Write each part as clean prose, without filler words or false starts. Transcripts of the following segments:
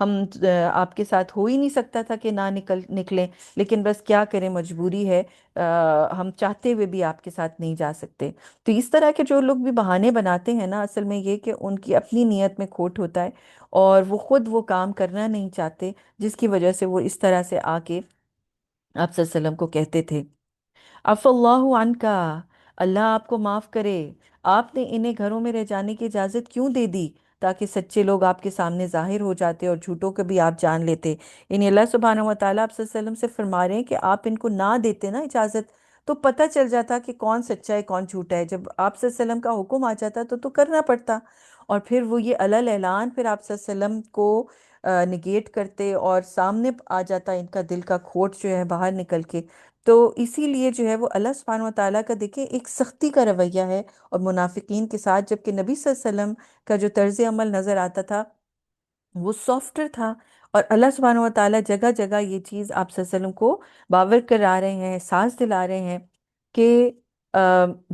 ہم آپ کے ساتھ ہو ہی نہیں سکتا تھا کہ نہ نکلیں، لیکن بس کیا کریں، مجبوری ہے، ہم چاہتے ہوئے بھی آپ کے ساتھ نہیں جا سکتے۔ تو اس طرح کے جو لوگ بھی بہانے بناتے ہیں نا، اصل میں یہ کہ ان کی اپنی نیت میں کھوٹ ہوتا ہے، اور وہ خود وہ کام کرنا نہیں چاہتے، جس کی وجہ سے وہ اس طرح سے آ کے آپ صلی اللہ علیہ وسلم کو کہتے تھے، عفا اللہ عنکا، اللہ آپ کو معاف کرے، آپ نے انہیں گھروں میں رہ جانے کی اجازت کیوں دے دی؟ تاکہ سچے لوگ آپ کے سامنے ظاہر ہو جاتے اور جھوٹوں کو بھی آپ جان لیتے۔ یعنی اللہ سبحانہ و تعالیٰ آپ صلی اللہ علیہ وسلم سے فرما رہے ہیں کہ آپ ان کو نہ دیتے نا اجازت، تو پتہ چل جاتا کہ کون سچا ہے کون جھوٹا ہے۔ جب آپ صلی اللہ علیہ وسلم کا حکم آ جاتا تو کرنا پڑتا، اور پھر وہ یہ علل اعلان پھر آپ صلی اللہ علیہ وسلم کو نگیٹ کرتے، اور سامنے آ جاتا ان کا دل کا کھوٹ جو ہے باہر نکل کے۔ تو اسی لیے جو ہے وہ اللہ سبحانہ و تعالیٰ کا دیکھیں ایک سختی کا رویہ ہے اور منافقین کے ساتھ، جبکہ نبی صلی اللہ علیہ وسلم کا جو طرز عمل نظر آتا تھا وہ سافٹر تھا، اور اللہ سبحانہ و تعالیٰ جگہ جگہ یہ چیز آپ صلی اللہ علیہ وسلم کو باور کرا رہے ہیں، احساس دلا رہے ہیں کہ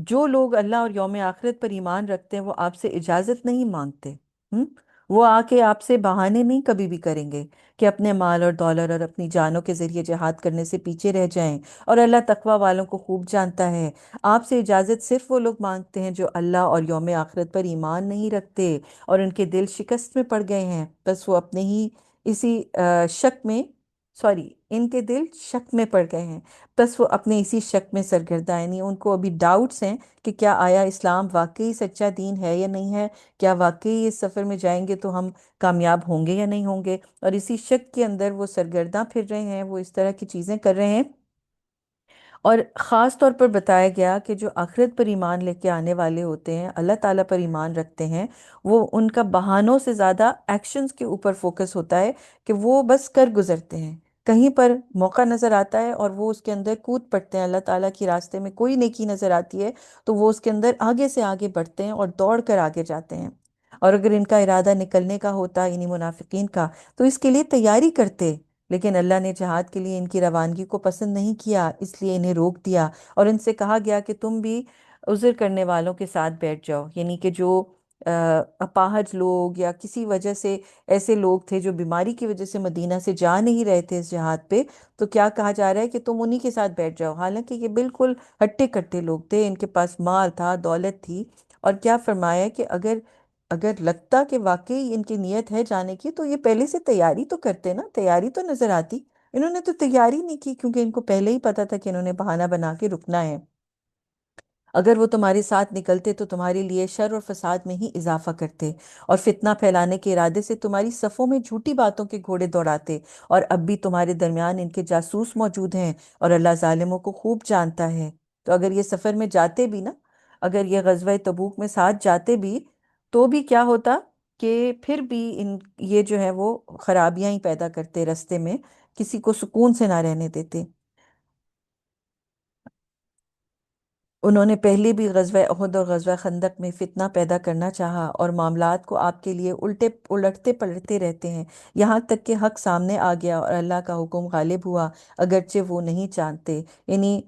جو لوگ اللہ اور یوم آخرت پر ایمان رکھتے ہیں وہ آپ سے اجازت نہیں مانگتے، ہم؟ وہ آ کے آپ سے بہانے نہیں کبھی بھی کریں گے کہ اپنے مال اور دولت اور اپنی جانوں کے ذریعے جہاد کرنے سے پیچھے رہ جائیں، اور اللہ تقوی والوں کو خوب جانتا ہے۔ آپ سے اجازت صرف وہ لوگ مانگتے ہیں جو اللہ اور یوم آخرت پر ایمان نہیں رکھتے اور ان کے دل شکست میں پڑ گئے ہیں، بس وہ اپنے ہی اسی شک میں، سوری، ان کے دل شک میں پڑ گئے ہیں، بس وہ اپنے اسی شک میں سرگردہ ہیں، یعنی ان کو ابھی ڈاؤٹس ہیں کہ کیا آیا اسلام واقعی سچا دین ہے یا نہیں ہے، کیا واقعی اس سفر میں جائیں گے تو ہم کامیاب ہوں گے یا نہیں ہوں گے، اور اسی شک کے اندر وہ سرگرداں پھر رہے ہیں، وہ اس طرح کی چیزیں کر رہے ہیں۔ اور خاص طور پر بتایا گیا کہ جو آخرت پر ایمان لے کے آنے والے ہوتے ہیں، اللہ تعالیٰ پر ایمان رکھتے ہیں، وہ ان کا بہانوں سے زیادہ ایکشنز کے اوپر فوکس ہوتا ہے، کہ وہ بس کر گزرتے ہیں، کہیں پر موقع نظر آتا ہے اور وہ اس کے اندر کود پڑتے ہیں، اللہ تعالیٰ کی راستے میں کوئی نیکی نظر آتی ہے تو وہ اس کے اندر آگے سے آگے بڑھتے ہیں اور دوڑ کر آگے جاتے ہیں، اور اگر ان کا ارادہ نکلنے کا ہوتا انہی منافقین کا تو اس کے لیے تیاری کرتے، لیکن اللہ نے جہاد کے لیے ان کی روانگی کو پسند نہیں کیا، اس لیے انہیں روک دیا، اور ان سے کہا گیا کہ تم بھی عذر کرنے والوں کے ساتھ بیٹھ جاؤ، یعنی کہ جو اپاہج لوگ یا کسی وجہ سے ایسے لوگ تھے جو بیماری کی وجہ سے مدینہ سے جا نہیں رہے تھے اس جہاد پہ، تو کیا کہا جا رہا ہے کہ تم انہی کے ساتھ بیٹھ جاؤ، حالانکہ یہ بالکل ہٹے کٹے لوگ تھے، ان کے پاس مال تھا، دولت تھی، اور کیا فرمایا کہ اگر اگر لگتا کہ واقعی ان کی نیت ہے جانے کی تو یہ پہلے سے تیاری تو کرتے نا، تیاری تو نظر آتی، انہوں نے تو تیاری نہیں کی کیونکہ ان کو پہلے ہی پتا تھا کہ انہوں نے بہانہ بنا کے رکنا ہے، اگر وہ تمہارے ساتھ نکلتے تو تمہارے لیے شر اور فساد میں ہی اضافہ کرتے، اور فتنہ پھیلانے کے ارادے سے تمہاری صفوں میں جھوٹی باتوں کے گھوڑے دوڑاتے، اور اب بھی تمہارے درمیان ان کے جاسوس موجود ہیں، اور اللہ ظالموں کو خوب جانتا ہے۔ تو اگر یہ سفر میں جاتے بھی نا، اگر یہ غزوہ تبوک میں ساتھ جاتے بھی تو بھی کیا ہوتا کہ پھر بھی یہ جو ہے وہ خرابیاں ہی پیدا کرتے رستے میں، کسی کو سکون سے نہ رہنے دیتے۔ انہوں نے پہلے بھی غزوہ احد اور غزوہ خندق میں فتنہ پیدا کرنا چاہا، اور معاملات کو آپ کے لیے الٹتے پلٹتے رہتے ہیں، یہاں تک کہ حق سامنے آ گیا اور اللہ کا حکم غالب ہوا، اگرچہ وہ نہیں چاہتے۔ یعنی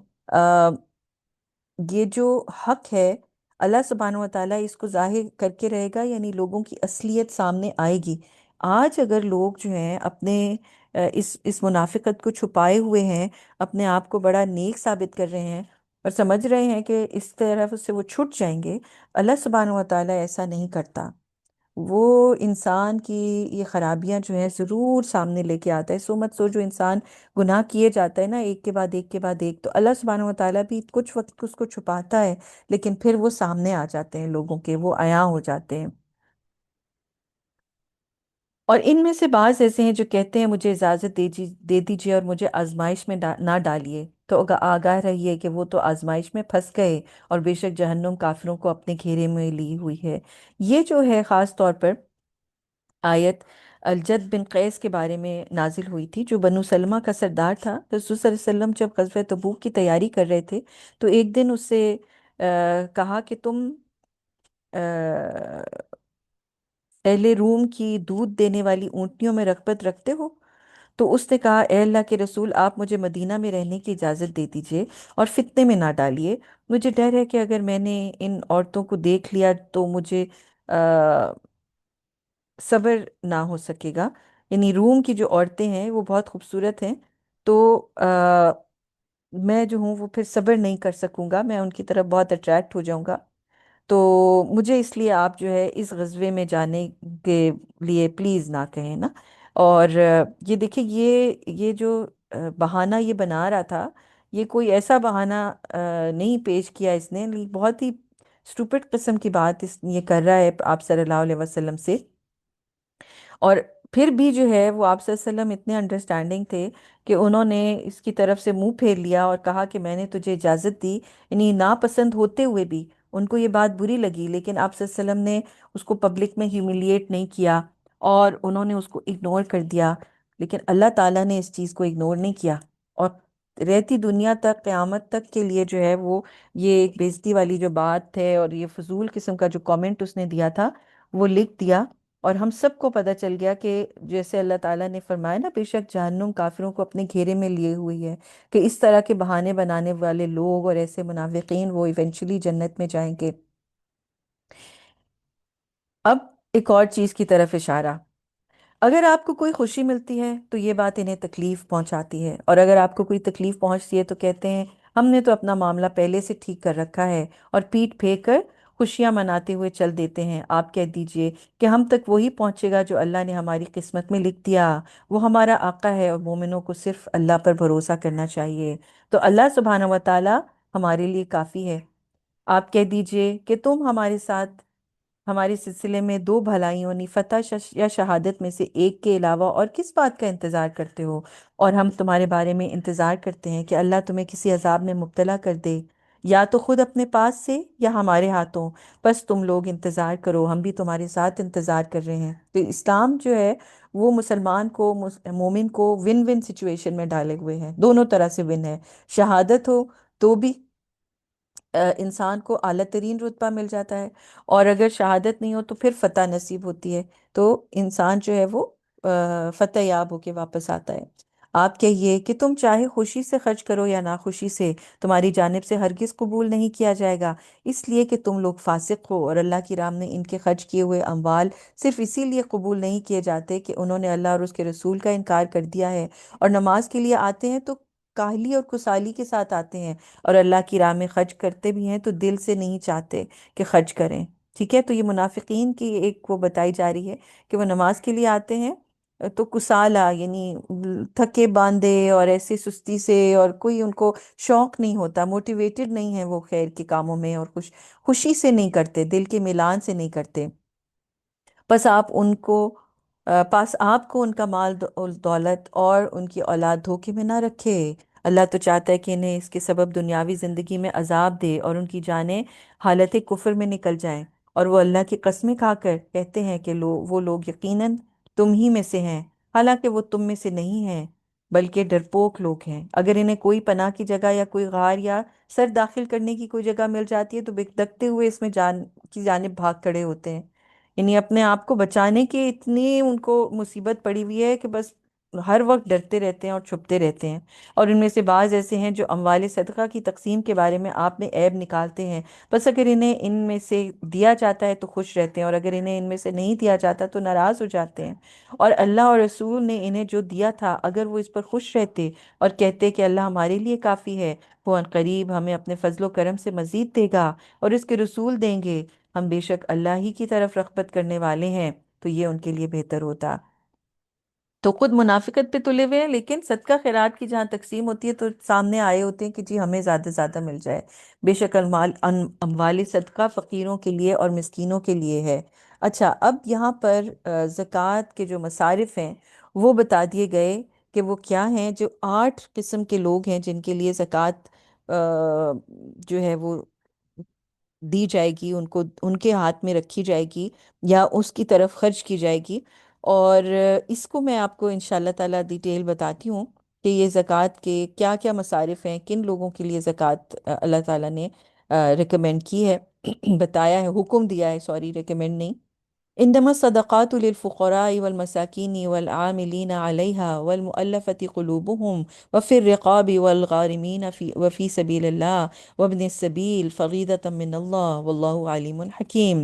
یہ جو حق ہے، اللہ سبحانہ و تعالیٰ اس کو ظاہر کر کے رہے گا، یعنی لوگوں کی اصلیت سامنے آئے گی۔ آج اگر لوگ جو ہیں اپنے اس منافقت کو چھپائے ہوئے ہیں، اپنے آپ کو بڑا نیک ثابت کر رہے ہیں اور سمجھ رہے ہیں کہ اس طرف سے وہ چھٹ جائیں گے، اللہ سبحانہ و تعالیٰ ایسا نہیں کرتا، وہ انسان کی یہ خرابیاں جو ہیں ضرور سامنے لے کے آتا ہے۔ سو مت سو جو انسان گناہ کیے جاتا ہے نا ایک کے بعد ایک کے بعد ایک، تو اللہ سبحانہ و تعالیٰ بھی کچھ وقت اس کو چھپاتا ہے، لیکن پھر وہ سامنے آ جاتے ہیں، لوگوں کے وہ عیاں ہو جاتے ہیں۔ اور ان میں سے بعض ایسے ہیں جو کہتے ہیں مجھے اجازت دے دیجیے اور مجھے آزمائش میں نہ ڈالیے، تو آگاہ رہیے کہ وہ تو آزمائش میں پھنس گئے، اور بے شک جہنم کافروں کو اپنے گھیرے میں لی ہوئی ہے۔ یہ جو ہے خاص طور پر آیت الجد بن قیس کے بارے میں نازل ہوئی تھی، جو بنو سلمہ کا سردار تھا۔ رسول صلی اللہ علیہ وسلم جب غزوہ تبوک کی تیاری کر رہے تھے تو ایک دن اس سے کہا کہ تم اہل روم کی دودھ دینے والی اونٹنیوں میں رغبت رکھتے ہو؟ تو اس نے کہا اے اللہ کے رسول، آپ مجھے مدینہ میں رہنے کی اجازت دے دیجئے اور فتنے میں نہ ڈالیے، مجھے ڈر ہے کہ اگر میں نے ان عورتوں کو دیکھ لیا تو مجھے صبر نہ ہو سکے گا، یعنی روم کی جو عورتیں ہیں وہ بہت خوبصورت ہیں، تو میں جو ہوں وہ پھر صبر نہیں کر سکوں گا، میں ان کی طرف بہت اٹریکٹ ہو جاؤں گا۔ تو مجھے اس لیے آپ جو ہے اس غزوے میں جانے کے لیے پلیز نہ کہیں نا۔ اور یہ دیکھیں، یہ جو بہانہ یہ بنا رہا تھا، یہ کوئی ایسا بہانہ نہیں پیش کیا اس نے، بہت ہی اسٹوپٹ قسم کی بات یہ کر رہا ہے آپ صلی اللہ علیہ وسلم سے۔ اور پھر بھی جو ہے وہ آپ صلی اللہ علیہ وسلم اتنے انڈرسٹینڈنگ تھے کہ انہوں نے اس کی طرف سے منہ پھیر لیا اور کہا کہ میں نے تجھے اجازت دی، یعنی ناپسند ہوتے ہوئے بھی ان کو یہ بات بری لگی، لیکن آپ صلی اللہ علیہ وسلم نے اس کو پبلک میں ہیومیلیٹ نہیں کیا اور انہوں نے اس کو اگنور کر دیا۔ لیکن اللہ تعالیٰ نے اس چیز کو اگنور نہیں کیا، اور رہتی دنیا تک، قیامت تک کے لیے جو ہے وہ یہ ایک بےزتی والی جو بات ہے اور یہ فضول قسم کا جو کامنٹ اس نے دیا تھا وہ لکھ دیا۔ اور ہم سب کو پتہ چل گیا کہ جیسے اللہ تعالیٰ نے فرمایا نا، بے شک جہنم کافروں کو اپنے گھیرے میں لیے ہوئی ہے، کہ اس طرح کے بہانے بنانے والے لوگ اور ایسے منافقین وہ ایونچولی جنت میں جائیں گے۔ اب ایک اور چیز کی طرف اشارہ، اگر آپ کو کوئی خوشی ملتی ہے تو یہ بات انہیں تکلیف پہنچاتی ہے، اور اگر آپ کو کوئی تکلیف پہنچتی ہے تو کہتے ہیں ہم نے تو اپنا معاملہ پہلے سے ٹھیک کر رکھا ہے، اور پیٹ پھیر کر خوشیاں مناتے ہوئے چل دیتے ہیں۔ آپ کہہ دیجئے کہ ہم تک وہی پہنچے گا جو اللہ نے ہماری قسمت میں لکھ دیا، وہ ہمارا آقا ہے، اور مومنوں کو صرف اللہ پر بھروسہ کرنا چاہیے۔ تو اللہ سبحانہ و تعالی ہمارے لیے کافی ہے۔ آپ کہہ دیجئے کہ تم ہمارے ساتھ، ہمارے سلسلے میں دو بھلائیوں یعنی فتح یا شہادت میں سے ایک کے علاوہ اور کس بات کا انتظار کرتے ہو؟ اور ہم تمہارے بارے میں انتظار کرتے ہیں کہ اللہ تمہیں کسی عذاب میں مبتلا کر دے، یا تو خود اپنے پاس سے یا ہمارے ہاتھوں، بس تم لوگ انتظار کرو، ہم بھی تمہارے ساتھ انتظار کر رہے ہیں۔ تو اسلام جو ہے وہ مسلمان کو، مومن کو ون ون سچویشن میں ڈالے ہوئے ہیں، دونوں طرح سے ون ہے۔ شہادت ہو تو بھی انسان کو اعلیٰ ترین رتبہ مل جاتا ہے، اور اگر شہادت نہیں ہو تو پھر فتح نصیب ہوتی ہے، تو انسان جو ہے وہ فتح یاب ہو کے واپس آتا ہے۔ آپ کہیے کہ تم چاہے خوشی سے خرچ کرو یا ناخوشی سے، تمہاری جانب سے ہرگز قبول نہیں کیا جائے گا، اس لیے کہ تم لوگ فاسق ہو، اور اللہ کی راہ میں ان کے خرچ کیے ہوئے اموال صرف اسی لیے قبول نہیں کیے جاتے کہ انہوں نے اللہ اور اس کے رسول کا انکار کر دیا ہے، اور نماز کے لیے آتے ہیں تو کاہلی اور کسالی کے ساتھ آتے ہیں، اور اللہ کی راہ میں خرچ کرتے بھی ہیں تو دل سے نہیں چاہتے کہ خرچ کریں۔ ٹھیک ہے، تو یہ منافقین کی ایک وہ بتائی جا رہی ہے کہ وہ نماز کے لیے آتے ہیں تو کسالہ، یعنی تھکے باندھے اور ایسے سستی سے، اور کوئی ان کو شوق نہیں ہوتا، موٹیویٹڈ نہیں ہے وہ خیر کے کاموں میں، اور خوشی سے نہیں کرتے، دل کے میلان سے نہیں کرتے۔ بس آپ ان کو پاس آپ کو ان کا مال دولت اور ان کی اولاد دھوکے میں نہ رکھے۔ اللہ تو چاہتا ہے کہ انہیں اس کے سبب دنیاوی زندگی میں عذاب دے اور ان کی جانیں حالت کفر میں نکل جائیں، اور وہ اللہ کی قسمیں کھا کر کہتے ہیں کہ وہ لوگ یقیناً تم ہی میں سے ہیں، حالانکہ وہ تم میں سے نہیں ہیں بلکہ ڈرپوک لوگ ہیں۔ اگر انہیں کوئی پناہ کی جگہ یا کوئی غار یا سر داخل کرنے کی کوئی جگہ مل جاتی ہے تو بھٹکتے ہوئے اس میں جان کی جانب بھاگ کھڑے ہوتے ہیں، یعنی اپنے آپ کو بچانے کی اتنی ان کو مصیبت پڑی ہوئی ہے کہ بس ہر وقت ڈرتے رہتے ہیں اور چھپتے رہتے ہیں۔ اور ان میں سے بعض ایسے ہیں جو اموال صدقہ کی تقسیم کے بارے میں آپ میں عیب نکالتے ہیں، بس اگر انہیں ان میں سے دیا جاتا ہے تو خوش رہتے ہیں، اور اگر انہیں ان میں سے نہیں دیا جاتا تو ناراض ہو جاتے ہیں۔ اور اللہ اور رسول نے انہیں جو دیا تھا اگر وہ اس پر خوش رہتے اور کہتے کہ اللہ ہمارے لیے کافی ہے، وہ ان قریب ہمیں اپنے فضل و کرم سے مزید دے گا اور اس کے رسول دیں گے، ہم بے شک اللہ ہی کی طرف رغبت کرنے والے ہیں، تو یہ ان کے لیے بہتر ہوتا۔ تو خود منافقت پہ تلے ہوئے ہیں، لیکن صدقہ خیرات کی جہاں تقسیم ہوتی ہے تو سامنے آئے ہوتے ہیں کہ جی ہمیں زیادہ زیادہ مل جائے۔ بے شک اموال صدقہ فقیروں کے لیے اور مسکینوں کے لیے ہے۔ اچھا، اب یہاں پر زکوٰۃ کے جو مصارف ہیں وہ بتا دیے گئے کہ وہ کیا ہیں۔ جو 8 قسم کے لوگ ہیں جن کے لیے زکوٰۃ جو ہے وہ دی جائے گی، ان کو ان کے ہاتھ میں رکھی جائے گی یا اس کی طرف خرچ کی جائے گی، اور اس کو میں آپ کو انشاءاللہ تعالی ڈیٹیل بتاتی ہوں کہ یہ زکوٰۃ کے کیا کیا مصارف ہیں، کن لوگوں کے لیے زکوٰۃ اللہ تعالیٰ نے ریکمینڈ کی ہے، بتایا ہے، حکم دیا ہے، سوری ریکمینڈ نہیں۔ انما الصدقات للفقراء والمساكين والعاملين عليها والمؤلفة قلوبهم وفي الرقاب والغارمين وفي سبيل الله وابن السبيل فريضة من الله والله عليم حكيم۔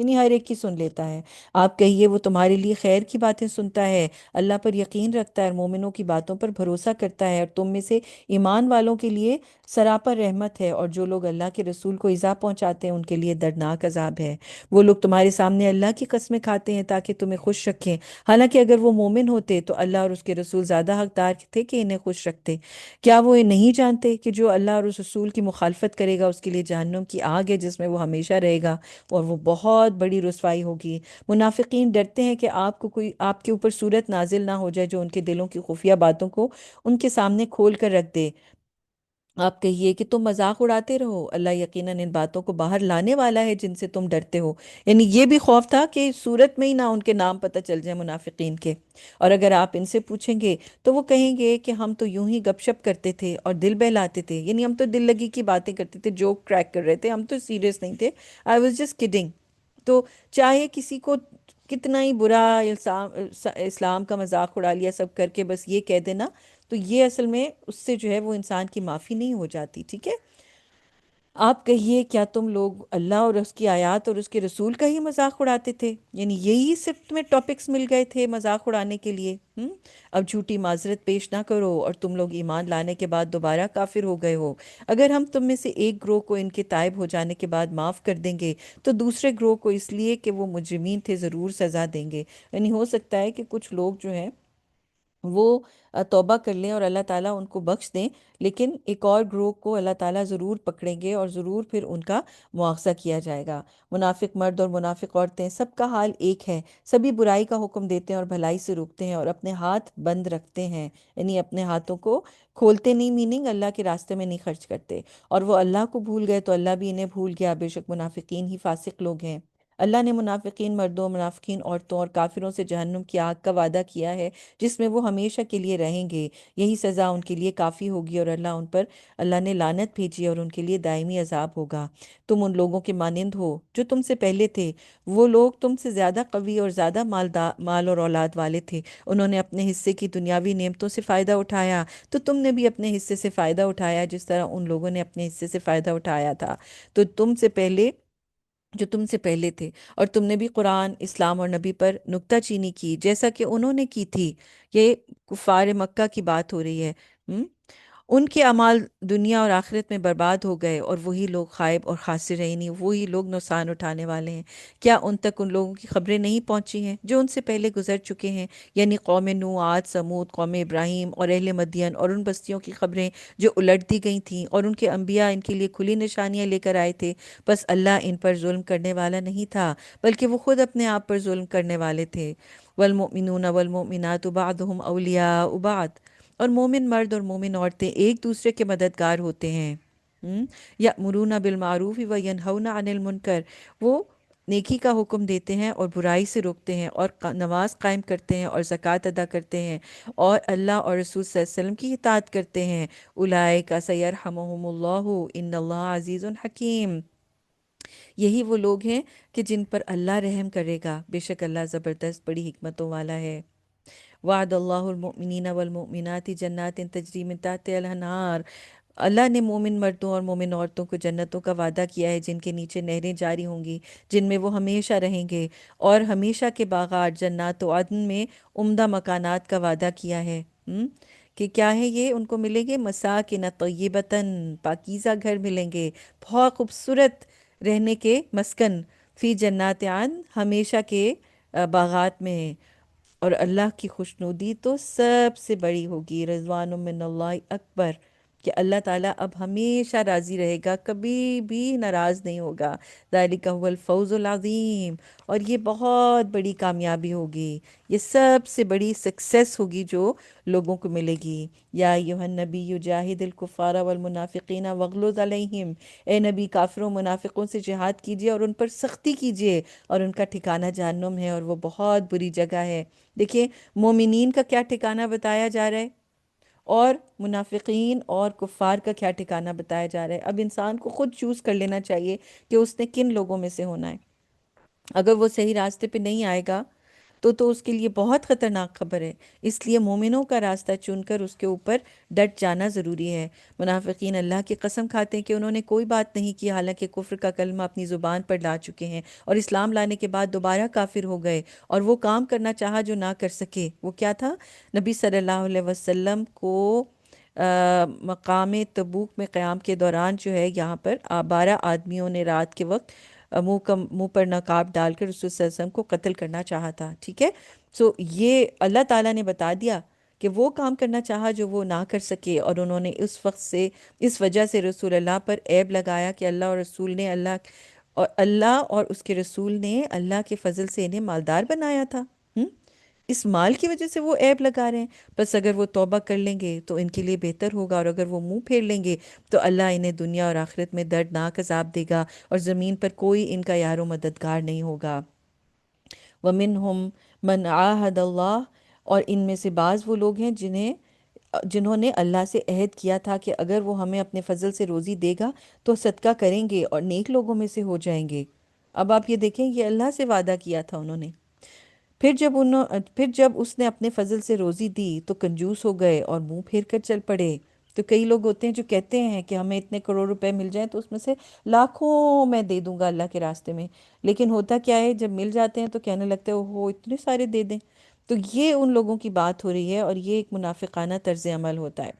یعنی ہر ایک کی سن لیتا ہے۔ آپ کہیے وہ تمہارے لیے خیر کی باتیں سنتا ہے، اللہ پر یقین رکھتا ہے اور مومنوں کی باتوں پر بھروسہ کرتا ہے، اور تم میں سے ایمان والوں کے لیے سراپر رحمت ہے، اور جو لوگ اللہ کے رسول کو ایذا پہنچاتے ہیں ان کے لیے دردناک عذاب ہے۔ وہ لوگ تمہارے سامنے اللہ کی قسمیں کھاتے ہیں تاکہ تمہیں خوش رکھیں، حالانکہ اگر وہ مومن ہوتے تو اللہ اور اس کے رسول زیادہ حقدار تھے کہ انہیں خوش رکھتے۔ کیا وہ یہ نہیں جانتے کہ جو اللہ اور اس رسول کی مخالفت کرے گا اس کے لیے جہنم کی آگ ہے جس میں وہ ہمیشہ رہے گا، اور وہ بہت بڑی رسوائی ہوگی۔ منافقین ڈرتے ہیں کہ آپ کو کوئی آپ کے اوپر صورت نازل نہ ہو جائے جو ان کے دلوں کی خفیہ باتوں کو ان کے سامنے کھول کر رکھ دے۔ آپ کہیے کہ تم مذاق اڑاتے رہو، اللہ یقیناً ان باتوں کو باہر لانے والا ہے جن سے تم ڈرتے ہو۔ یعنی یہ بھی خوف تھا کہ صورت میں ہی نہ ان کے نام پتہ چل جائے منافقین کے، اور اگر آپ ان سے پوچھیں گے تو وہ کہیں گے کہ ہم تو یوں ہی گپ شپ کرتے تھے اور دل بہلاتے تھے، یعنی ہم تو دل لگی کی باتیں کرتے تھے، جوک کریک کر رہے تھے، ہم تو سیریس نہیں تھے، آئی واز جسٹ کڈنگ۔ تو چاہے کسی کو کتنا ہی برا الزام، اسلام کا مذاق اڑا لیا سب کر کے بس یہ کہہ دینا، تو یہ اصل میں اس سے جو ہے وہ انسان کی معافی نہیں ہو جاتی، ٹھیک ہے؟ آپ کہیے کیا تم لوگ اللہ اور اس کی آیات اور اس کے رسول کا ہی مذاق اڑاتے تھے؟ یعنی یہی صرف تمہیں ٹاپکس مل گئے تھے مذاق اڑانے کے لیے؟ اب جھوٹی معذرت پیش نہ کرو اور تم لوگ ایمان لانے کے بعد دوبارہ کافر ہو گئے ہو۔ اگر ہم تم میں سے ایک گروہ کو ان کے تائب ہو جانے کے بعد معاف کر دیں گے تو دوسرے گروہ کو اس لیے کہ وہ مجرمین تھے ضرور سزا دیں گے۔ یعنی ہو سکتا ہے کہ کچھ لوگ جو ہیں وہ توبہ کر لیں اور اللہ تعالیٰ ان کو بخش دیں، لیکن ایک اور گروہ کو اللہ تعالیٰ ضرور پکڑیں گے اور ضرور پھر ان کا مواخذہ کیا جائے گا۔ منافق مرد اور منافق عورتیں سب کا حال ایک ہے، سبھی برائی کا حکم دیتے ہیں اور بھلائی سے روکتے ہیں اور اپنے ہاتھ بند رکھتے ہیں، یعنی اپنے ہاتھوں کو کھولتے نہیں، میننگ اللہ کے راستے میں نہیں خرچ کرتے، اور وہ اللہ کو بھول گئے تو اللہ بھی انہیں بھول گیا، بے شک منافقین ہی فاسق لوگ ہیں۔ اللہ نے منافقین مردوں، منافقین عورتوں اور کافروں سے جہنم کی آگ کا وعدہ کیا ہے جس میں وہ ہمیشہ کے لیے رہیں گے، یہی سزا ان کے لیے کافی ہوگی، اور اللہ نے لعنت بھیجی اور ان کے لیے دائمی عذاب ہوگا۔ تم ان لوگوں کے مانند ہو جو تم سے پہلے تھے، وہ لوگ تم سے زیادہ قوی اور زیادہ مال اور اولاد والے تھے، انہوں نے اپنے حصے کی دنیاوی نعمتوں سے فائدہ اٹھایا تو تم نے بھی اپنے حصے سے فائدہ اٹھایا جس طرح ان لوگوں نے اپنے حصے سے فائدہ اٹھایا تھا تو تم سے پہلے جو تم سے پہلے تھے، اور تم نے بھی قرآن، اسلام اور نبی پر نکتہ چینی کی جیسا کہ انہوں نے کی تھی۔ یہ کفار مکہ کی بات ہو رہی ہے۔ ہم؟ ان کے اعمال دنیا اور آخرت میں برباد ہو گئے، اور وہی لوگ خائب اور خاسر ہیں، یعنی وہی لوگ نقصان اٹھانے والے ہیں۔ کیا ان تک ان لوگوں کی خبریں نہیں پہنچی ہیں جو ان سے پہلے گزر چکے ہیں، یعنی قوم نوح، عاد، سمود، قوم ابراہیم اور اہل مدین، اور ان بستیوں کی خبریں جو الٹ دی گئی تھیں، اور ان کے انبیاء ان کے لیے کھلی نشانیاں لے کر آئے تھے، بس اللہ ان پر ظلم کرنے والا نہیں تھا بلکہ وہ خود اپنے آپ پر ظلم کرنے والے تھے۔ والمؤمنون والمؤمنات بعضهم اولیاء بعض، اور مومن مرد اور مومن عورتیں ایک دوسرے کے مددگار ہوتے ہیں۔ یأمرون بالمعروف وینہون عن المنکر، وہ نیکی کا حکم دیتے ہیں اور برائی سے روکتے ہیں، اور نماز قائم کرتے ہیں اور زکوٰۃ ادا کرتے ہیں، اور اللہ اور رسول صلی اللہ علیہ وسلم کی اطاعت کرتے ہیں۔ اولئک سیرحمہم اللہ ان اللہ عزیز حکیم، یہی وہ لوگ ہیں کہ جن پر اللہ رحم کرے گا، بے شک اللہ زبردست بڑی حکمتوں والا ہے۔ وعد اللہ المؤمنین والمؤمنات جنات تجری من تحتها الانہار، اللہ نے مومن مردوں اور مومن عورتوں کو جنتوں کا وعدہ کیا ہے جن کے نیچے نہریں جاری ہوں گی، جن میں وہ ہمیشہ رہیں گے، اور ہمیشہ کے باغات جنات و عدن میں عمدہ مکانات کا وعدہ کیا ہے۔ کہ کیا ہے یہ ان کو ملیں گے؟ مساکن طیبتاً، پاکیزہ گھر ملیں گے، بہت خوبصورت رہنے کے مسکن، فی جنات عدن، ہمیشہ کے باغات میں، اور اللہ کی خوشنودی تو سب سے بڑی ہوگی، رضوان من اللہ اکبر، کہ اللہ تعالیٰ اب ہمیشہ راضی رہے گا، کبھی بھی ناراض نہیں ہوگا۔ ذالک هو الفوز العظیم، اور یہ بہت بڑی کامیابی ہوگی، یہ سب سے بڑی سکسیس ہوگی جو لوگوں کو ملے گی۔ یا ایھا النبی جاہد الکفار والمنافقین واغلظ علیہم، اے نبی کافروں منافقوں سے جہاد کیجیے اور ان پر سختی کیجیے، اور ان کا ٹھکانہ جہنم ہے اور وہ بہت بری جگہ ہے۔ دیکھیں مومنین کا کیا ٹھکانہ بتایا جا رہا ہے، اور منافقین اور کفار کا کیا ٹھکانہ بتایا جا رہا ہے۔ اب انسان کو خود چوز کر لینا چاہیے کہ اس نے کن لوگوں میں سے ہونا ہے۔ اگر وہ صحیح راستے پہ نہیں آئے گا تو اس کے لیے بہت خطرناک خبر ہے۔ اس لیے مومنوں کا راستہ چن کر اس کے اوپر ڈٹ جانا ضروری ہے۔ منافقین اللہ کی قسم کھاتے ہیں کہ انہوں نے کوئی بات نہیں کی، حالانکہ کفر کا کلمہ اپنی زبان پر لا چکے ہیں، اور اسلام لانے کے بعد دوبارہ کافر ہو گئے، اور وہ کام کرنا چاہا جو نہ کر سکے۔ وہ کیا تھا؟ نبی صلی اللہ علیہ وسلم کو مقام تبوک میں قیام کے دوران جو ہے یہاں پر 12 آدمیوں نے رات کے وقت منہ پر نقاب ڈال کر رسول صلی اللہ علیہ وسلم کو قتل کرنا چاہا تھا، ٹھیک ہے؟ سو یہ اللہ تعالیٰ نے بتا دیا کہ وہ کام کرنا چاہا جو وہ نہ کر سکے، اور انہوں نے اس وقت سے اس وجہ سے رسول اللہ پر عیب لگایا کہ اللہ اور اس کے رسول نے اللہ کے فضل سے انہیں مالدار بنایا تھا۔ ہم؟ اس مال کی وجہ سے وہ عیب لگا رہے ہیں۔ بس اگر وہ توبہ کر لیں گے تو ان کے لیے بہتر ہوگا، اور اگر وہ منہ پھیر لیں گے تو اللہ انہیں دنیا اور آخرت میں دردناک عذاب دے گا، اور زمین پر کوئی ان کا یار و مددگار نہیں ہوگا۔ وَمِنْهُمْ مَنْ عَاهَدَ اللَّهُ، اور ان میں سے بعض وہ لوگ ہیں جنہوں نے اللہ سے عہد کیا تھا کہ اگر وہ ہمیں اپنے فضل سے روزی دے گا تو صدقہ کریں گے اور نیک لوگوں میں سے ہو جائیں گے۔ اب آپ یہ دیکھیں، یہ اللہ سے وعدہ کیا تھا انہوں نے، پھر جب اس نے اپنے فضل سے روزی دی تو کنجوس ہو گئے اور منہ پھیر کر چل پڑے۔ تو کئی لوگ ہوتے ہیں جو کہتے ہیں کہ ہمیں اتنے کروڑ روپے مل جائیں تو اس میں سے لاکھوں میں دے دوں گا اللہ کے راستے میں، لیکن ہوتا کیا ہے جب مل جاتے ہیں تو کہنے لگتے ہیں اوہو اتنے سارے دے دیں۔ تو یہ ان لوگوں کی بات ہو رہی ہے، اور یہ ایک منافقانہ طرز عمل ہوتا ہے۔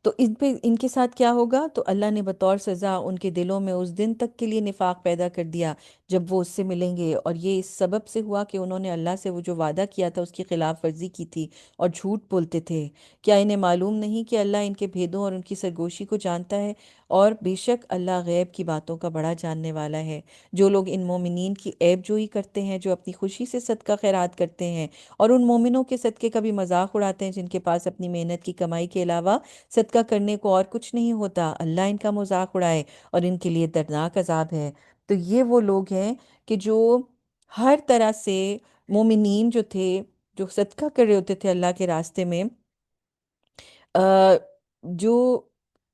تو ان کے ساتھ کیا ہوگا؟ تو اللہ نے بطور سزا ان کے دلوں میں اس دن تک کے لیے نفاق پیدا کر دیا جب وہ اس سے ملیں گے، اور یہ اس سبب سے ہوا کہ انہوں نے اللہ سے وہ جو وعدہ کیا تھا اس کی خلاف ورزی کی تھی اور جھوٹ بولتے تھے۔ کیا انہیں معلوم نہیں کہ اللہ ان کے بھیدوں اور ان کی سرگوشی کو جانتا ہے؟ اور بے شک اللہ غیب کی باتوں کا بڑا جاننے والا ہے۔ جو لوگ ان مومنین کی عیب جوئی کرتے ہیں جو اپنی خوشی سے صدقہ خیرات کرتے ہیں، اور ان مومنوں کے صدقے کا بھی مذاق اڑاتے ہیں جن کے پاس اپنی محنت کی کمائی کے علاوہ صدقہ کرنے کو اور کچھ نہیں ہوتا، اللہ ان کا مذاق اڑائے اور ان کے لیے دردناک عذاب ہے۔ تو یہ وہ لوگ ہیں کہ جو ہر طرح سے مومنین جو تھے، جو صدقہ کر رہے ہوتے تھے اللہ کے راستے میں، آ، جو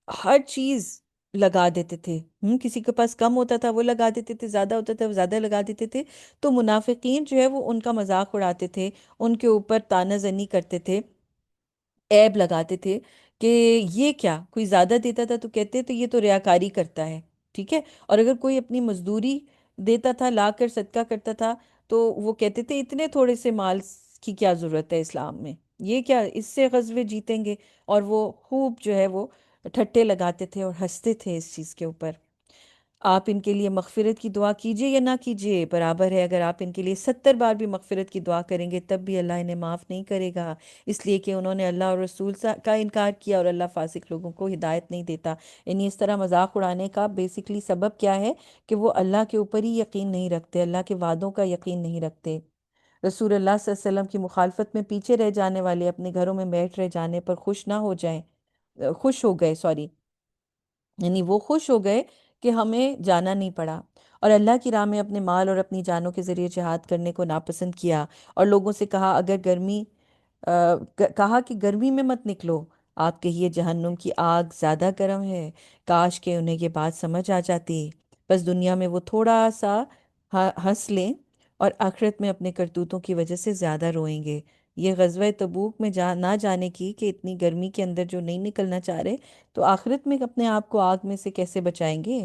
ہر چیز لگا دیتے تھے، کسی کے پاس کم ہوتا تھا وہ لگا دیتے تھے، زیادہ ہوتا تھا وہ زیادہ لگا دیتے تھے۔ تو منافقین جو ہے وہ ان کا مذاق اڑاتے تھے، ان کے اوپر طعنہ زنی کرتے تھے، عیب لگاتے تھے کہ یہ کیا، کوئی زیادہ دیتا تھا تو کہتے تو یہ تو ریاکاری کرتا ہے، ٹھیک ہے؟ اور اگر کوئی اپنی مزدوری دیتا تھا، لا کر صدقہ کرتا تھا، تو وہ کہتے تھے اتنے تھوڑے سے مال کی کیا ضرورت ہے اسلام میں، یہ کیا، اس سے غزوے جیتیں گے؟ اور وہ خوب جو ہے وہ ٹھٹے لگاتے تھے اور ہنستے تھے اس چیز کے اوپر۔ آپ ان کے لیے مغفرت کی دعا کیجئے یا نہ کیجئے برابر ہے، اگر آپ ان کے لیے 70 بار بھی مغفرت کی دعا کریں گے تب بھی اللہ انہیں معاف نہیں کرے گا، اس لیے کہ انہوں نے اللہ اور رسول کا انکار کیا، اور اللہ فاسق لوگوں کو ہدایت نہیں دیتا۔ یعنی اس طرح مذاق اڑانے کا بیسیکلی سبب کیا ہے کہ وہ اللہ کے اوپر ہی یقین نہیں رکھتے، اللہ کے وعدوں کا یقین نہیں رکھتے۔ رسول اللہ صلی اللہ علیہ وسلم کی مخالفت میں پیچھے رہ جانے والے اپنے گھروں میں بیٹھ رہ جانے پر خوش نہ ہو جائیں، خوش ہو گئے، سوری، یعنی وہ خوش ہو گئے کہ ہمیں جانا نہیں پڑا، اور اللہ کی راہ میں اپنے مال اور اپنی جانوں کے ذریعے جہاد کرنے کو ناپسند کیا، اور لوگوں سے کہا اگر کہا کہ گرمی میں مت نکلو، آپ کہیے جہنم کی آگ زیادہ گرم ہے، کاش کہ انہیں یہ بات سمجھ آ جاتی۔ بس دنیا میں وہ تھوڑا سا ہنس لیں اور آخرت میں اپنے کرتوتوں کی وجہ سے زیادہ روئیں گے۔ یہ غزوہ تبوک میں نہ جانے کی کہ اتنی گرمی کے اندر جو نہیں نکلنا چاہ رہے تو آخرت میں اپنے آپ کو آگ میں سے کیسے بچائیں گے؟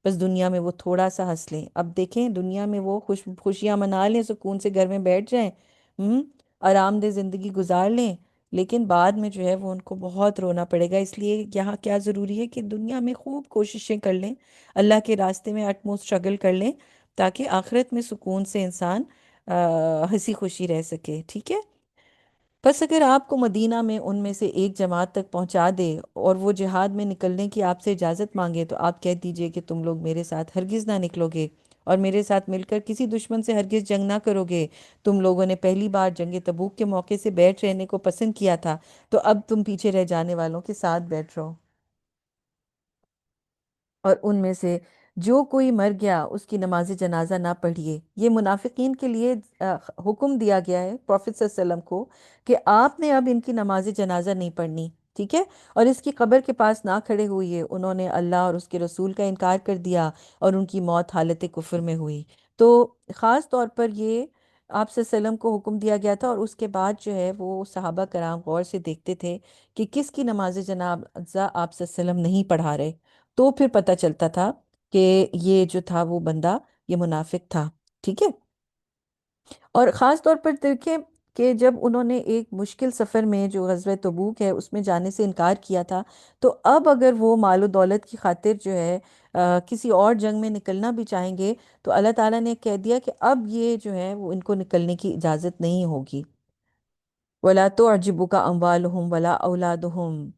بس دنیا میں وہ تھوڑا سا ہنس لیں۔ اب دیکھیں دنیا میں وہ خوشیاں منا لیں، سکون سے گھر میں بیٹھ جائیں، آرام دہ زندگی گزار لیں، لیکن بعد میں جو ہے وہ ان کو بہت رونا پڑے گا۔ اس لیے یہاں کیا ضروری ہے کہ دنیا میں خوب کوششیں کر لیں، اللہ کے راستے میں اٹموسٹ اسٹرگل کر لیں، تاکہ آخرت میں سکون سے انسان ہنسی خوشی رہ سکے، ٹھیک ہے؟ بس اگر آپ کو مدینہ میں ان میں سے ایک جماعت تک پہنچا دے اور وہ جہاد میں نکلنے کی آپ سے اجازت مانگے تو آپ کہہ دیجئے کہ تم لوگ میرے ساتھ ہرگز نہ نکلو گے، اور میرے ساتھ مل کر کسی دشمن سے ہرگز جنگ نہ کرو گے۔ تم لوگوں نے پہلی بار جنگ تبوک کے موقع سے بیٹھ رہنے کو پسند کیا تھا، تو اب تم پیچھے رہ جانے والوں کے ساتھ بیٹھ رہو۔ اور ان میں سے جو کوئی مر گیا اس کی نماز جنازہ نہ پڑھیے۔ یہ منافقین کے لیے حکم دیا گیا ہے پروفیٹ صلی اللہ علیہ وسلم کو کہ آپ نے اب ان کی نماز جنازہ نہیں پڑھنی، ٹھیک ہے؟ اور اس کی قبر کے پاس نہ کھڑے ہوئے، انہوں نے اللہ اور اس کے رسول کا انکار کر دیا، اور ان کی موت حالت کفر میں ہوئی۔ تو خاص طور پر یہ آپ صلی اللہ علیہ وسلم کو حکم دیا گیا تھا، اور اس کے بعد جو ہے وہ صحابہ کرام غور سے دیکھتے تھے کہ کس کی نماز جنازہ آپ صلی اللہ علیہ وسلم نہیں پڑھا رہے، تو پھر پتہ چلتا تھا کہ یہ جو تھا وہ بندہ یہ منافق تھا، ٹھیک ہے۔ اور خاص طور پر دیکھیں کہ جب انہوں نے ایک مشکل سفر میں جو غزوہ تبوک ہے اس میں جانے سے انکار کیا تھا، تو اب اگر وہ مال و دولت کی خاطر جو ہے کسی اور جنگ میں نکلنا بھی چاہیں گے، تو اللہ تعالیٰ نے کہہ دیا کہ اب یہ جو ہے وہ ان کو نکلنے کی اجازت نہیں ہوگی۔ وَلَا تُعْجِبُكَ أَمْوَالُهُمْ وَلَا أَوْلَادُهُمْ،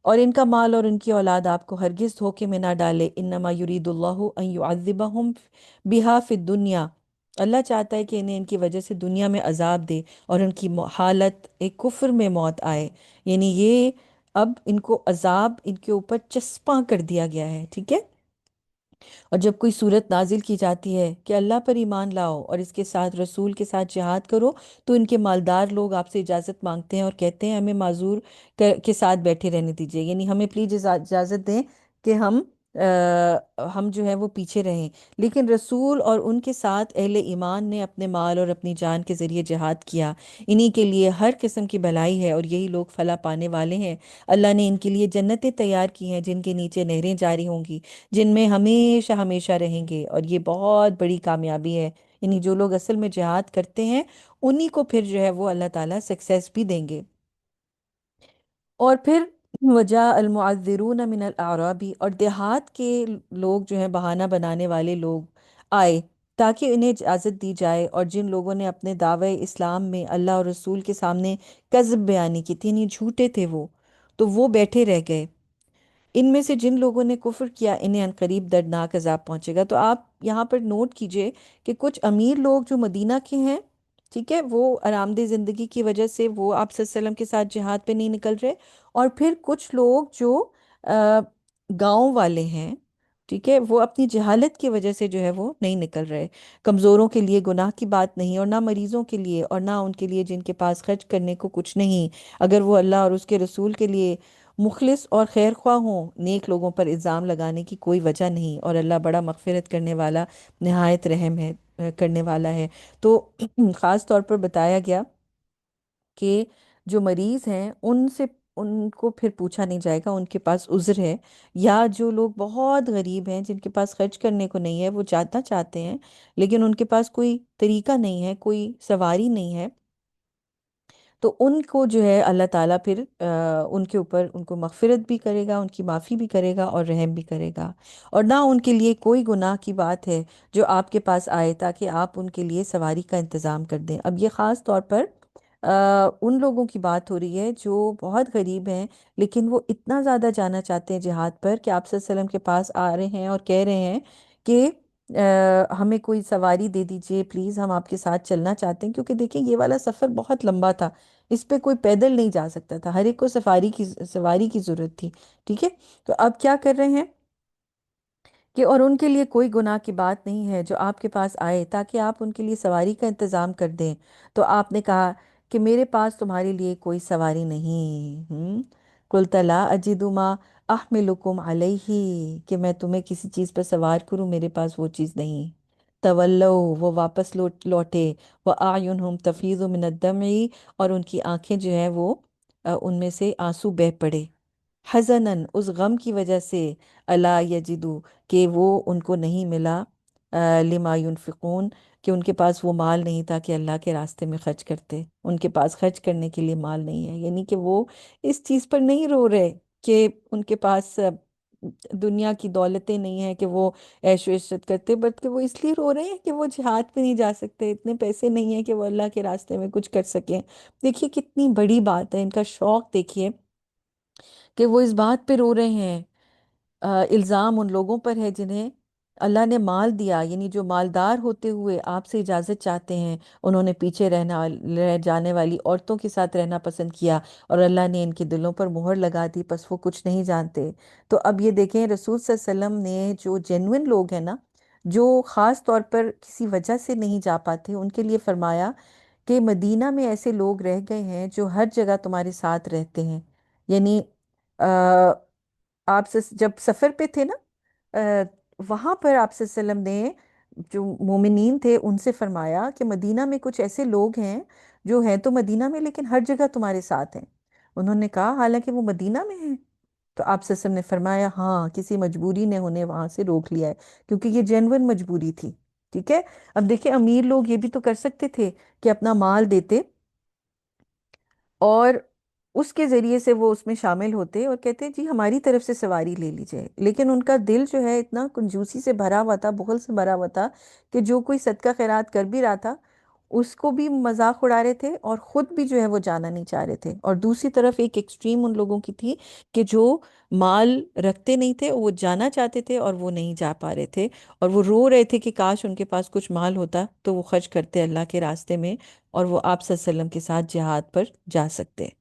اور ان کا مال اور ان کی اولاد آپ کو ہرگز دھوکے میں نہ ڈالے۔ انما یرید اللہ ان یعذبہم بہا فی الدنیا، اللہ چاہتا ہے کہ انہیں ان کی وجہ سے دنیا میں عذاب دے اور ان کی حالت ایک کفر میں موت آئے، یعنی یہ اب ان کو عذاب ان کے اوپر چسپاں کر دیا گیا ہے، ٹھیک ہے۔ اور جب کوئی صورت نازل کی جاتی ہے کہ اللہ پر ایمان لاؤ اور اس کے ساتھ رسول کے ساتھ جہاد کرو، تو ان کے مالدار لوگ آپ سے اجازت مانگتے ہیں اور کہتے ہیں ہمیں معذور کے ساتھ بیٹھے رہنے دیجئے، یعنی ہمیں پلیز اجازت دیں کہ ہم جو ہے وہ پیچھے رہیں۔ لیکن رسول اور ان کے ساتھ اہل ایمان نے اپنے مال اور اپنی جان کے ذریعے جہاد کیا، انہی کے لیے ہر قسم کی بھلائی ہے اور یہی لوگ فلاح پانے والے ہیں۔ اللہ نے ان کے لیے جنتیں تیار کی ہیں جن کے نیچے نہریں جاری ہوں گی، جن میں ہمیشہ ہمیشہ رہیں گے، اور یہ بہت بڑی کامیابی ہے۔ یعنی جو لوگ اصل میں جہاد کرتے ہیں انہی کو پھر جو ہے وہ اللہ تعالیٰ سکسیس بھی دیں گے۔ اور پھر وجاء المعذرون من الاعرابی، اور دیہات کے لوگ جو ہیں بہانہ بنانے والے لوگ آئے تاکہ انہیں اجازت دی جائے، اور جن لوگوں نے اپنے دعوی اسلام میں اللہ اور رسول کے سامنے کذب بیانی کی تھی، یعنی جھوٹے تھے وہ، تو وہ بیٹھے رہ گئے۔ ان میں سے جن لوگوں نے کفر کیا انہیں عنقریب دردناک عذاب پہنچے گا۔ تو آپ یہاں پر نوٹ کیجئے کہ کچھ امیر لوگ جو مدینہ کے ہیں، ٹھیک ہے، وہ آرام دہ زندگی کی وجہ سے وہ آپ صلی اللہ علیہ وسلم کے ساتھ جہاد پہ نہیں نکل رہے، اور پھر کچھ لوگ جو آ، گاؤں والے ہیں، ٹھیک ہے، وہ اپنی جہالت کی وجہ سے جو ہے وہ نہیں نکل رہے۔ کمزوروں کے لیے گناہ کی بات نہیں، اور نہ مریضوں کے لیے، اور نہ ان کے لیے جن کے پاس خرچ کرنے کو کچھ نہیں، اگر وہ اللہ اور اس کے رسول کے لیے مخلص اور خیر خواہ ہوں۔ نیک لوگوں پر الزام لگانے کی کوئی وجہ نہیں، اور اللہ بڑا مغفرت کرنے والا، نہایت رحم ہے، کرنے والا ہے۔ تو خاص طور پر بتایا گیا کہ جو مریض ہیں ان سے ان کو پھر پوچھا نہیں جائے گا، ان کے پاس عذر ہے، یا جو لوگ بہت غریب ہیں جن کے پاس خرچ کرنے کو نہیں ہے، وہ جانا چاہتے ہیں لیکن ان کے پاس کوئی طریقہ نہیں ہے، کوئی سواری نہیں ہے، تو ان کو جو ہے اللہ تعالیٰ پھر ان کے اوپر ان کو مغفرت بھی کرے گا، ان کی معافی بھی کرے گا اور رحم بھی کرے گا۔ اور نہ ان کے لیے کوئی گناہ کی بات ہے جو آپ کے پاس آئے تاکہ آپ ان کے لیے سواری کا انتظام کر دیں۔ اب یہ خاص طور پر ان لوگوں کی بات ہو رہی ہے جو بہت غریب ہیں لیکن وہ اتنا زیادہ جانا چاہتے ہیں جہاد پر کہ آپ صلی اللہ علیہ وسلم کے پاس آ رہے ہیں اور کہہ رہے ہیں کہ ہمیں کوئی سواری دے دیجئے پلیز، ہم آپ کے ساتھ چلنا چاہتے ہیں، کیونکہ دیکھیں یہ والا سفر بہت لمبا تھا، اس پہ کوئی پیدل نہیں جا سکتا تھا، ہر ایک کو سواری کی ضرورت تھی، ٹھیک ہے۔ تو اب کیا کر رہے ہیں کہ اور ان کے لیے کوئی گناہ کی بات نہیں ہے جو آپ کے پاس آئے تاکہ آپ ان کے لیے سواری کا انتظام کر دیں۔ تو آپ نے کہا کہ میرے پاس تمہارے لیے کوئی سواری نہیں۔ قلت لا اجد ما احملکم علیہ، کہ میں تمہیں کسی چیز پر سوار کروں، میرے پاس وہ چیز نہیں۔ تولو، وہ واپس لوٹے، وَأَعْيُنْهُمْ تَفِيضُ مِنَ الدَّمْعِ، اور ان کی آنکھیں جو ہیں وہ ان میں سے آنسو بہہ پڑے، حزناً، اس غم کی وجہ سے، الا یجدو، کہ وہ ان کو نہیں ملا، لما ينفقون، کہ ان کے پاس وہ مال نہیں تھا کہ اللہ کے راستے میں خرچ کرتے، ان کے پاس خرچ کرنے کے لیے مال نہیں ہے، یعنی کہ وہ اس چیز پر نہیں رو رہے کہ ان کے پاس دنیا کی دولتیں نہیں ہیں کہ وہ عیش و عشرت کرتے، بلکہ وہ اس لیے رو رہے ہیں کہ وہ جہاد پہ نہیں جا سکتے، اتنے پیسے نہیں ہیں کہ وہ اللہ کے راستے میں کچھ کر سکیں۔ دیکھیے کتنی بڑی بات ہے، ان کا شوق دیکھیے کہ وہ اس بات پہ رو رہے ہیں۔ الزام ان لوگوں پر ہے جنہیں اللہ نے مال دیا، یعنی جو مالدار ہوتے ہوئے آپ سے اجازت چاہتے ہیں، انہوں نے پیچھے رہ جانے والی عورتوں کے ساتھ رہنا پسند کیا، اور اللہ نے ان کے دلوں پر مہر لگا دی، پس وہ کچھ نہیں جانتے۔ تو اب یہ دیکھیں رسول صلی اللہ علیہ وسلم نے جو جینوئن لوگ ہیں نا، جو خاص طور پر کسی وجہ سے نہیں جا پاتے، ان کے لیے فرمایا کہ مدینہ میں ایسے لوگ رہ گئے ہیں جو ہر جگہ تمہارے ساتھ رہتے ہیں، یعنی آپ سے جب سفر پہ تھے نا، وہاں پر آپ صلی اللہ علیہ وسلم نے جو مومنین تھے ان سے فرمایا کہ مدینہ میں کچھ ایسے لوگ ہیں جو ہیں تو مدینہ میں لیکن ہر جگہ تمہارے ساتھ ہیں۔ انہوں نے کہا حالانکہ وہ مدینہ میں ہیں؟ تو آپ صلی اللہ علیہ وسلم نے فرمایا ہاں، کسی مجبوری نے انہیں وہاں سے روک لیا ہے، کیونکہ یہ جینون مجبوری تھی۔ ٹھیک ہے؟ اب دیکھیں امیر لوگ یہ بھی تو کر سکتے تھے کہ اپنا مال دیتے اور اس کے ذریعے سے وہ اس میں شامل ہوتے اور کہتے جی ہماری طرف سے سواری لے لیجئے، لیکن ان کا دل جو ہے اتنا کنجوسی سے بھرا ہوا تھا، بخل سے بھرا ہوا تھا کہ جو کوئی صدقہ خیرات کر بھی رہا تھا اس کو بھی مذاق اڑا رہے تھے اور خود بھی جو ہے وہ جانا نہیں چاہ رہے تھے۔ اور دوسری طرف ایک ایکسٹریم ان لوگوں کی تھی کہ جو مال رکھتے نہیں تھے، وہ جانا چاہتے تھے اور وہ نہیں جا پا رہے تھے، اور وہ رو رہے تھے کہ کاش ان کے پاس کچھ مال ہوتا تو وہ خرچ کرتے اللہ کے راستے میں اور وہ آپ صلی اللہ علیہ وسلم کے ساتھ جہاد پر جا سکتے۔